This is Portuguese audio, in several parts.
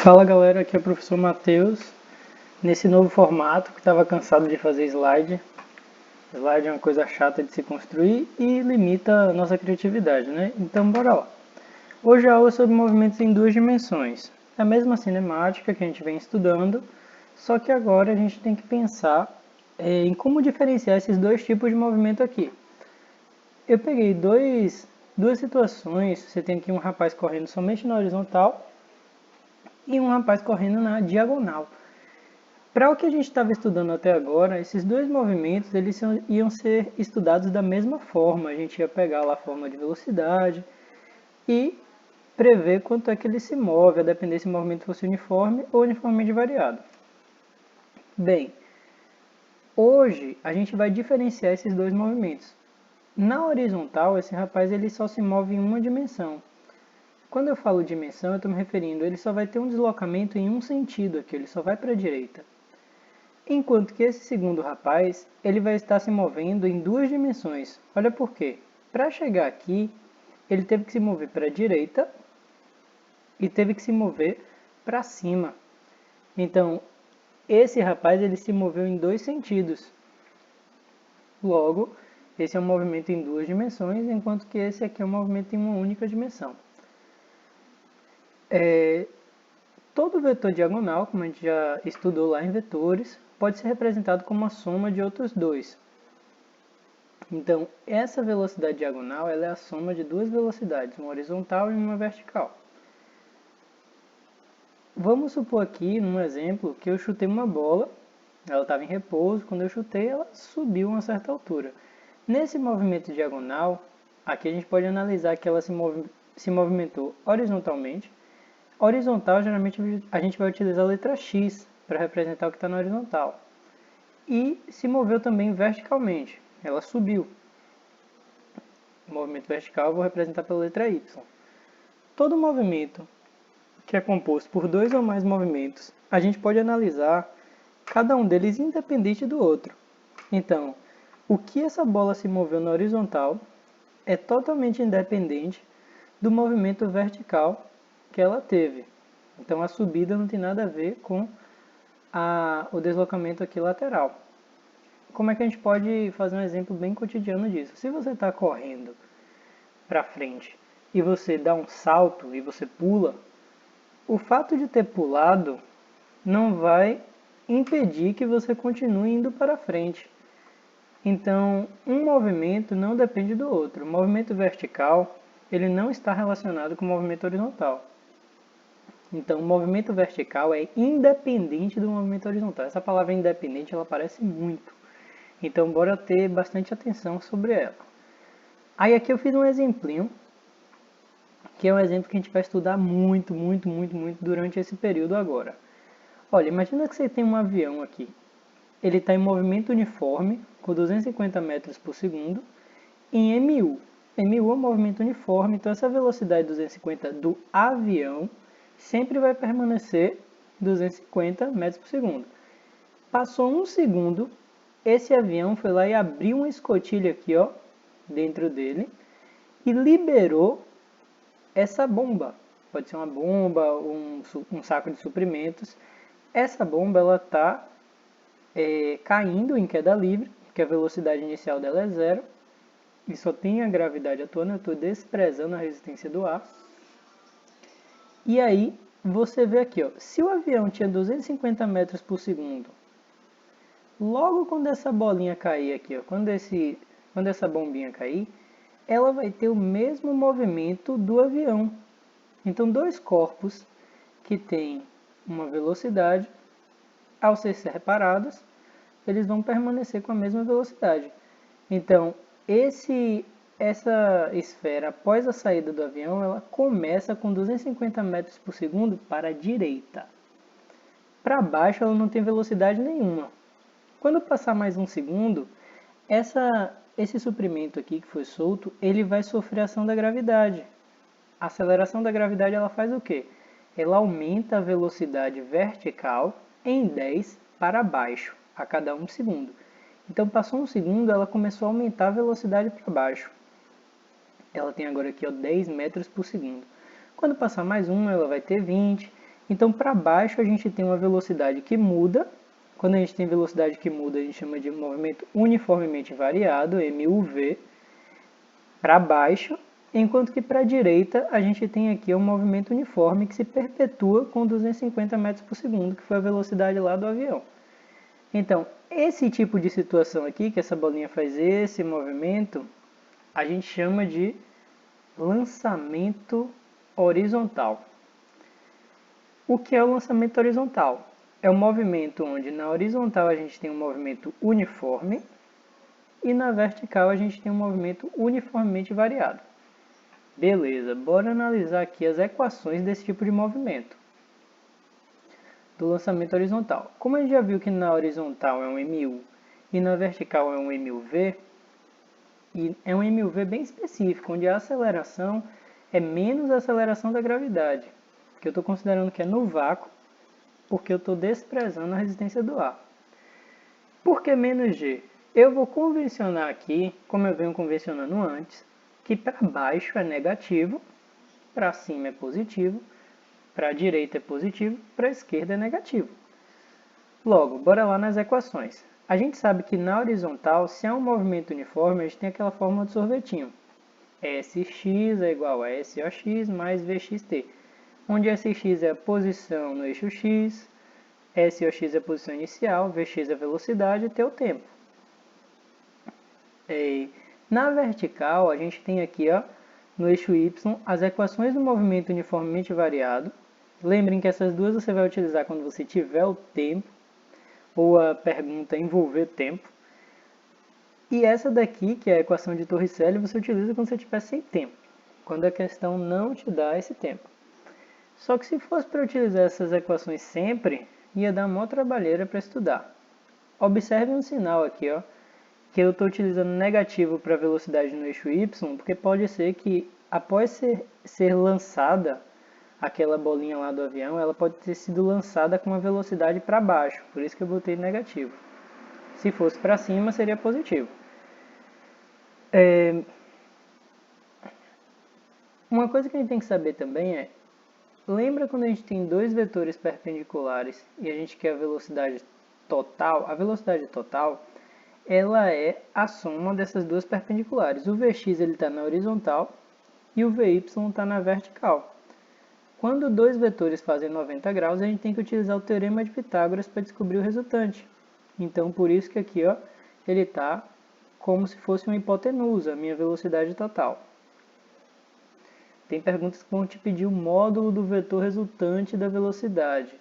Fala galera, aqui é o professor Matheus, nesse novo formato que estava cansado de fazer slide. Slide é uma coisa chata de se construir e limita a nossa criatividade, né? Então bora lá. Hoje a aula é sobre movimentos em duas dimensões. É a mesma cinemática que a gente vem estudando, só que agora a gente tem que pensar em como diferenciar esses dois tipos de movimento aqui. Eu peguei duas situações, você tem aqui um rapaz correndo somente na horizontal e um rapaz correndo na diagonal. Para o que a gente estava estudando até agora, esses dois movimentos eles iam ser estudados da mesma forma. A gente ia pegar lá a forma de velocidade e prever quanto é que ele se move, a depender se o movimento fosse uniforme ou uniformemente variado. Bem, hoje a gente vai diferenciar esses dois movimentos. Na horizontal, esse rapaz ele só se move em uma dimensão. Quando eu falo dimensão, eu estou me referindo, ele só vai ter um deslocamento em um sentido aqui, ele só vai para a direita. Enquanto que esse segundo rapaz, ele vai estar se movendo em duas dimensões. Olha por quê. Para chegar aqui, ele teve que se mover para a direita e teve que se mover para cima. Então, esse rapaz ele se moveu em dois sentidos. Logo, esse é um movimento em duas dimensões, enquanto que esse aqui é um movimento em uma única dimensão. Todo vetor diagonal, como a gente já estudou lá em vetores, pode ser representado como a soma de outros dois. Então, essa velocidade diagonal ela é a soma de duas velocidades, uma horizontal e uma vertical. Vamos supor aqui, num exemplo, que eu chutei uma bola, ela estava em repouso, quando eu chutei ela subiu a uma certa altura. Nesse movimento diagonal, aqui a gente pode analisar que ela se movimentou horizontalmente. Horizontal, geralmente a gente vai utilizar a letra X para representar o que está na horizontal. E se moveu também verticalmente, ela subiu. O movimento vertical eu vou representar pela letra Y. Todo movimento que é composto por dois ou mais movimentos, a gente pode analisar cada um deles independente do outro. Então, o que essa bola se moveu na horizontal é totalmente independente do movimento vertical que ela teve. Então, a subida não tem nada a ver com o deslocamento aqui lateral. Como é que a gente pode fazer um exemplo bem cotidiano disso? Se você está correndo para frente e você dá um salto e você pula, o fato de ter pulado não vai impedir que você continue indo para frente. Então, um movimento não depende do outro. O movimento vertical, ele não está relacionado com o movimento horizontal. Então, o movimento vertical é independente do movimento horizontal. Essa palavra independente, ela aparece muito. Então, bora ter bastante atenção sobre ela. Aí aqui eu fiz um exemplinho, que é um exemplo que a gente vai estudar muito durante esse período agora. Olha, imagina que você tem um avião aqui. Ele está em movimento uniforme, com 250 metros por segundo, em MU. MU é um movimento uniforme, então essa velocidade 250 do avião sempre vai permanecer 250 metros por segundo. Passou um segundo, esse avião foi lá e abriu uma escotilha aqui, ó, dentro dele, e liberou essa bomba. Pode ser uma bomba, um saco de suprimentos. Essa bomba ela está caindo em queda livre, porque a velocidade inicial dela é zero, e só tem a gravidade atuando, eu estou desprezando a resistência do ar. E aí, você vê aqui, ó, se o avião tinha 250 metros por segundo, logo quando essa bolinha cair aqui, ó, quando essa bombinha cair, ela vai ter o mesmo movimento do avião. Então, dois corpos que têm uma velocidade, ao ser separados, eles vão permanecer com a mesma velocidade. Então, essa esfera, após a saída do avião, ela começa com 250 metros por segundo para a direita. Para baixo, ela não tem velocidade nenhuma. Quando passar mais um segundo, esse suprimento aqui que foi solto, ele vai sofrer a ação da gravidade. A aceleração da gravidade ela faz o quê? Ela aumenta a velocidade vertical em 10 para baixo, a cada 1 segundo. Então, passou um segundo, ela começou a aumentar a velocidade para baixo. Ela tem agora aqui ó, 10 metros por segundo. Quando passar mais um, ela vai ter 20. Então, para baixo, a gente tem uma velocidade que muda. Quando a gente tem velocidade que muda, a gente chama de movimento uniformemente variado, MUV, para baixo. Enquanto que para a direita, a gente tem aqui um movimento uniforme que se perpetua com 250 metros por segundo, que foi a velocidade lá do avião. Então, esse tipo de situação aqui, que essa bolinha faz esse movimento, a gente chama de lançamento horizontal. O que é o lançamento horizontal? É um movimento onde na horizontal a gente tem um movimento uniforme e na vertical a gente tem um movimento uniformemente variado. Beleza, bora analisar aqui as equações desse tipo de movimento. Do lançamento horizontal. Como a gente já viu que na horizontal é um MU e na vertical é um MUV, e é um MUV bem específico, onde a aceleração é menos a aceleração da gravidade, que eu estou considerando que é no vácuo, porque eu estou desprezando a resistência do ar. Por que menos G? Eu vou convencionar aqui, como eu venho convencionando antes, que para baixo é negativo, para cima é positivo, para a direita é positivo, para a esquerda é negativo. Logo, bora lá nas equações. A gente sabe que na horizontal, se é um movimento uniforme, a gente tem aquela fórmula de sorvetinho. Sx é igual a SOx mais Vxt, onde Sx é a posição no eixo x, SOx é a posição inicial, Vx é a velocidade e T é o tempo. Na vertical, a gente tem aqui, ó, no eixo y, as equações do movimento uniformemente variado. Lembrem que essas duas você vai utilizar quando você tiver o tempo, ou a pergunta envolver tempo. E essa daqui, que é a equação de Torricelli, você utiliza quando você estiver sem tempo, quando a questão não te dá esse tempo. Só que se fosse para utilizar essas equações sempre, ia dar uma trabalheira para estudar. Observe um sinal aqui, ó, que eu estou utilizando negativo para a velocidade no eixo y, porque pode ser que após ser lançada aquela bolinha lá do avião, ela pode ter sido lançada com uma velocidade para baixo, por isso que eu botei negativo. Se fosse para cima, seria positivo. Uma coisa que a gente tem que saber também é, lembra quando a gente tem dois vetores perpendiculares e a gente quer a velocidade total? A velocidade total, ela é a soma dessas duas perpendiculares. O Vx está na horizontal e o Vy está na vertical. Quando dois vetores fazem 90 graus, a gente tem que utilizar o teorema de Pitágoras para descobrir o resultante. Então, por isso que aqui, ó, ele está como se fosse uma hipotenusa, a minha velocidade total. Tem perguntas que vão te pedir o módulo do vetor resultante da velocidade.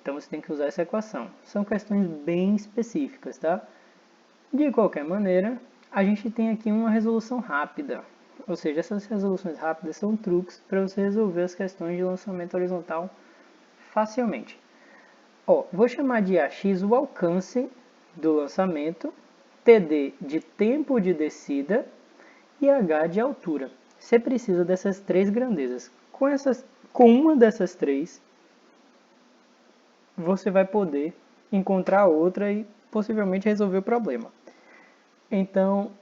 Então, você tem que usar essa equação. São questões bem específicas, tá? De qualquer maneira, a gente tem aqui uma resolução rápida. Ou seja, essas resoluções rápidas são truques para você resolver as questões de lançamento horizontal facilmente. Vou chamar de AX o alcance do lançamento, TD de tempo de descida e H de altura. Você precisa dessas três grandezas. Com uma dessas três, você vai poder encontrar outra e possivelmente resolver o problema. Então,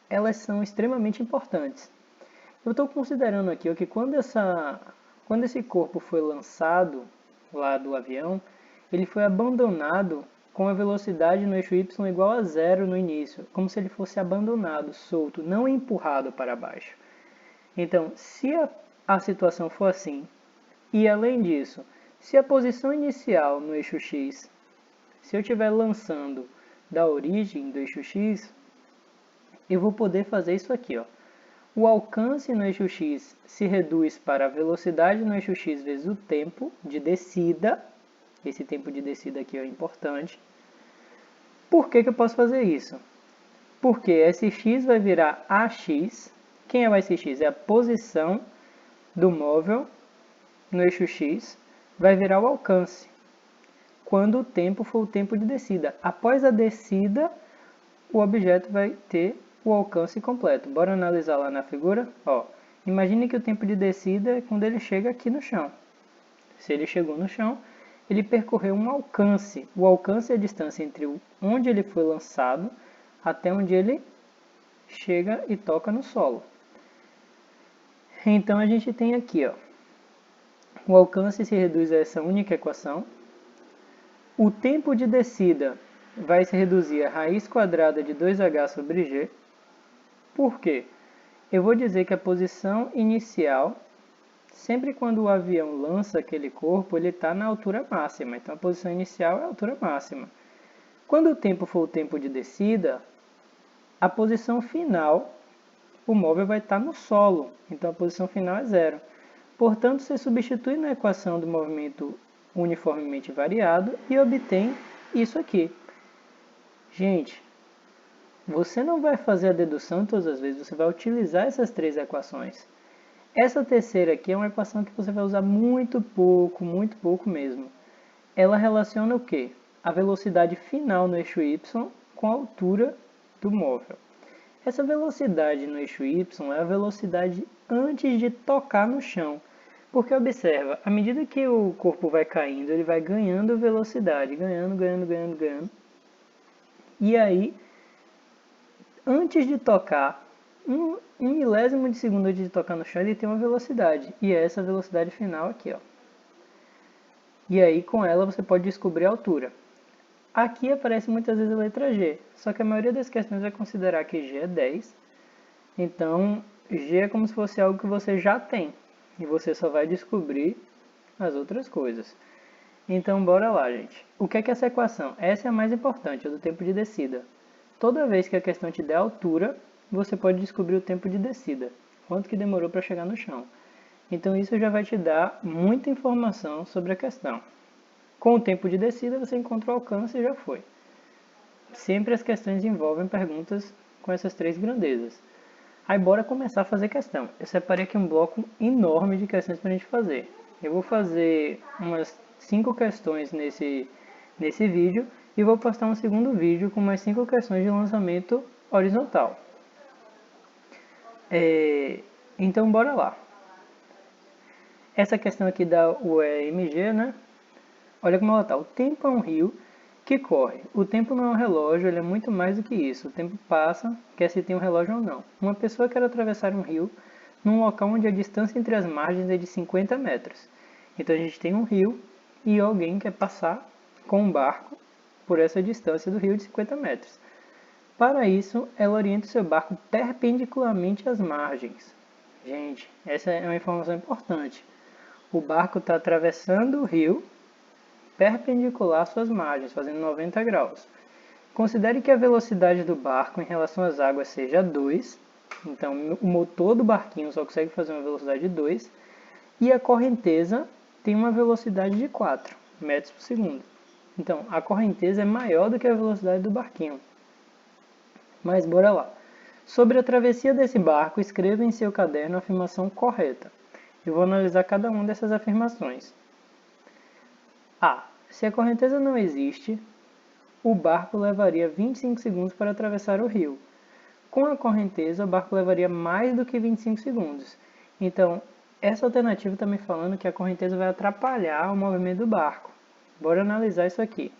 elas são extremamente importantes. Eu estou considerando aqui que quando esse corpo foi lançado lá do avião, ele foi abandonado com a velocidade no eixo y igual a zero no início, como se ele fosse abandonado, solto, não empurrado para baixo. Então, se a situação for assim, e além disso, se a posição inicial no eixo x, se eu estiver lançando da origem do eixo x, eu vou poder fazer isso aqui, ó. O alcance no eixo x se reduz para a velocidade no eixo x vezes o tempo de descida. Esse tempo de descida aqui é importante. Por que eu posso fazer isso? Porque Sx vai virar Ax. Quem é o Sx? É a posição do móvel no eixo x. Vai virar o alcance. Quando o tempo for o tempo de descida. Após a descida, o objeto vai ter o alcance completo. Bora analisar lá na figura? Imagine que o tempo de descida é quando ele chega aqui no chão. Se ele chegou no chão, ele percorreu um alcance. O alcance é a distância entre onde ele foi lançado até onde ele chega e toca no solo. Então a gente tem aqui, O alcance se reduz a essa única equação. O tempo de descida vai se reduzir a raiz quadrada de 2h sobre g. Por quê? Eu vou dizer que a posição inicial, sempre quando o avião lança aquele corpo, ele está na altura máxima. Então a posição inicial é a altura máxima. Quando o tempo for o tempo de descida, a posição final, o móvel vai estar no solo. Então a posição final é zero. Portanto, você substitui na equação do movimento uniformemente variado e obtém isso aqui. Gente, você não vai fazer a dedução todas as vezes, você vai utilizar essas três equações. Essa terceira aqui é uma equação que você vai usar muito pouco mesmo. Ela relaciona o quê? A velocidade final no eixo y com a altura do móvel. Essa velocidade no eixo y é a velocidade antes de tocar no chão. Porque observa, à medida que o corpo vai caindo, ele vai ganhando velocidade, ganhando. E aí, antes de tocar, um milésimo de segundo antes de tocar no chão, ele tem uma velocidade. E é essa velocidade final aqui, ó. E aí, com ela, você pode descobrir a altura. Aqui aparece muitas vezes a letra G, só que a maioria das questões vai considerar que G é 10. Então, G é como se fosse algo que você já tem, e você só vai descobrir as outras coisas. Então, bora lá, gente. O que é essa equação? Essa é a mais importante, a do tempo de descida. Toda vez que a questão te der altura, você pode descobrir o tempo de descida, quanto que demorou para chegar no chão. Então, isso já vai te dar muita informação sobre a questão. Com o tempo de descida, você encontra o alcance e já foi. Sempre as questões envolvem perguntas com essas três grandezas. Aí, bora começar a fazer questão. Eu separei aqui um bloco enorme de questões para a gente fazer. Eu vou fazer umas 5 questões nesse vídeo e vou postar um segundo vídeo com mais 5 questões de lançamento horizontal. Então, bora lá. Essa questão aqui da UEMG, né? Olha como ela está. O tempo é um rio que corre. O tempo não é um relógio, ele é muito mais do que isso. O tempo passa, quer se tem um relógio ou não. Uma pessoa quer atravessar um rio num local onde a distância entre as margens é de 50 metros. Então a gente tem um rio e alguém quer passar com um barco por essa distância do rio de 50 metros. Para isso, ela orienta o seu barco perpendicularmente às margens. Gente, essa é uma informação importante. O barco está atravessando o rio perpendicular às suas margens, fazendo 90 graus. Considere que a velocidade do barco em relação às águas seja 2, então o motor do barquinho só consegue fazer uma velocidade de 2, e a correnteza tem uma velocidade de 4 metros por segundo. Então, a correnteza é maior do que a velocidade do barquinho. Mas bora lá. Sobre a travessia desse barco, escreva em seu caderno a afirmação correta. Eu vou analisar cada uma dessas afirmações. A. Se a correnteza não existe, o barco levaria 25 segundos para atravessar o rio. Com a correnteza, o barco levaria mais do que 25 segundos. Então, essa alternativa está me falando que a correnteza vai atrapalhar o movimento do barco. Bora analisar isso aqui.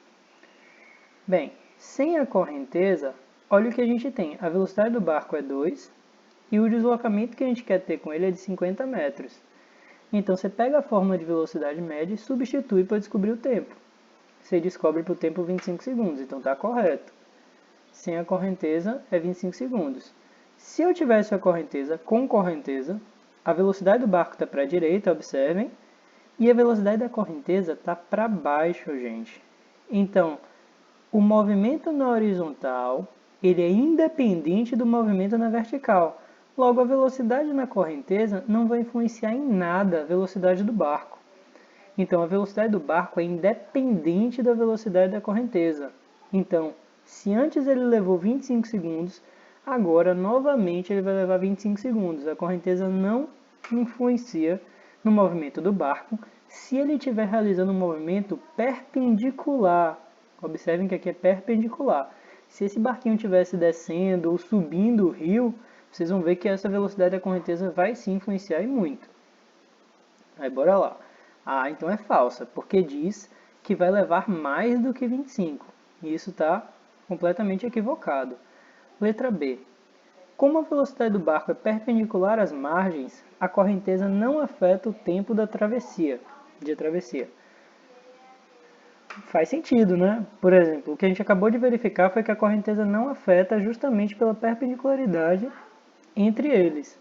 Bem, sem a correnteza, olha o que a gente tem. A velocidade do barco é 2 e o deslocamento que a gente quer ter com ele é de 50 metros. Então, você pega a fórmula de velocidade média e substitui para descobrir o tempo. Você descobre para o tempo 25 segundos, então está correto. Sem a correnteza é 25 segundos. Se eu tivesse a correnteza com correnteza, a velocidade do barco está para a direita, observem, e a velocidade da correnteza está para baixo, gente. Então, o movimento na horizontal ele é independente do movimento na vertical. Logo, a velocidade na correnteza não vai influenciar em nada a velocidade do barco. Então, a velocidade do barco é independente da velocidade da correnteza. Então, se antes ele levou 25 segundos, agora, novamente, ele vai levar 25 segundos. A correnteza não influencia no movimento do barco se ele estiver realizando um movimento perpendicular. Observem que aqui é perpendicular. Se esse barquinho estivesse descendo ou subindo o rio, vocês vão ver que essa velocidade da correnteza vai sim influenciar e muito. Aí bora lá. A então é falsa, porque diz que vai levar mais do que 25. E isso está completamente equivocado. Letra B. Como a velocidade do barco é perpendicular às margens, a correnteza não afeta o tempo de travessia. Faz sentido, né? Por exemplo, o que a gente acabou de verificar foi que a correnteza não afeta justamente pela perpendicularidade entre eles.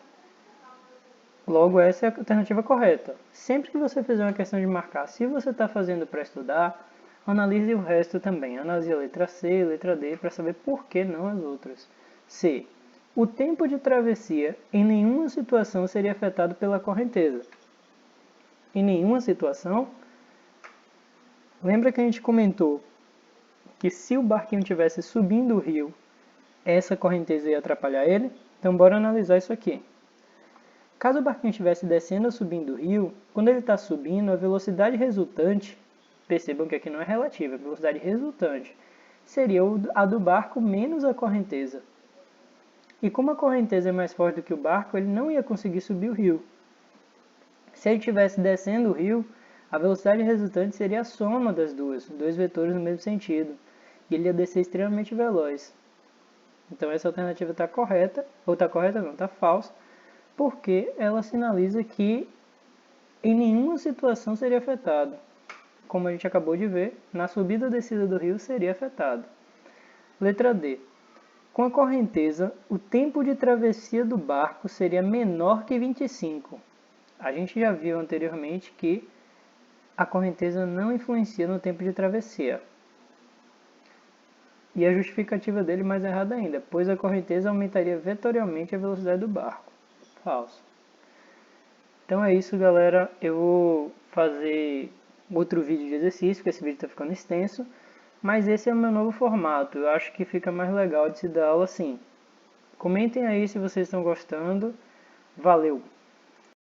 Logo, essa é a alternativa correta. Sempre que você fizer uma questão de marcar, se você está fazendo para estudar, analise o resto também. Analise a letra C, a letra D, para saber por que não as outras. C. O tempo de travessia em nenhuma situação seria afetado pela correnteza. Em nenhuma situação. Lembra que a gente comentou que se o barquinho estivesse subindo o rio, essa correnteza ia atrapalhar ele? Então bora analisar isso aqui. Caso o barquinho estivesse descendo ou subindo o rio, quando ele está subindo, a velocidade resultante, percebam que aqui não é relativa, a velocidade resultante, seria a do barco menos a correnteza. E como a correnteza é mais forte do que o barco, ele não ia conseguir subir o rio. Se ele estivesse descendo o rio, a velocidade resultante seria a soma das dois vetores no mesmo sentido, e ele ia descer extremamente veloz. Então essa alternativa está correta, ou está correta não, está falsa, porque ela sinaliza que em nenhuma situação seria afetado. Como a gente acabou de ver, na subida ou descida do rio seria afetado. Letra D. Com a correnteza, o tempo de travessia do barco seria menor que 25. A gente já viu anteriormente que a correnteza não influencia no tempo de travessia. E a justificativa dele mais errada ainda, pois a correnteza aumentaria vetorialmente a velocidade do barco. Falso. Então é isso, galera. Eu vou fazer outro vídeo de exercício, porque esse vídeo está ficando extenso. Mas esse é o meu novo formato. Eu acho que fica mais legal de se dar aula assim. Comentem aí se vocês estão gostando. Valeu!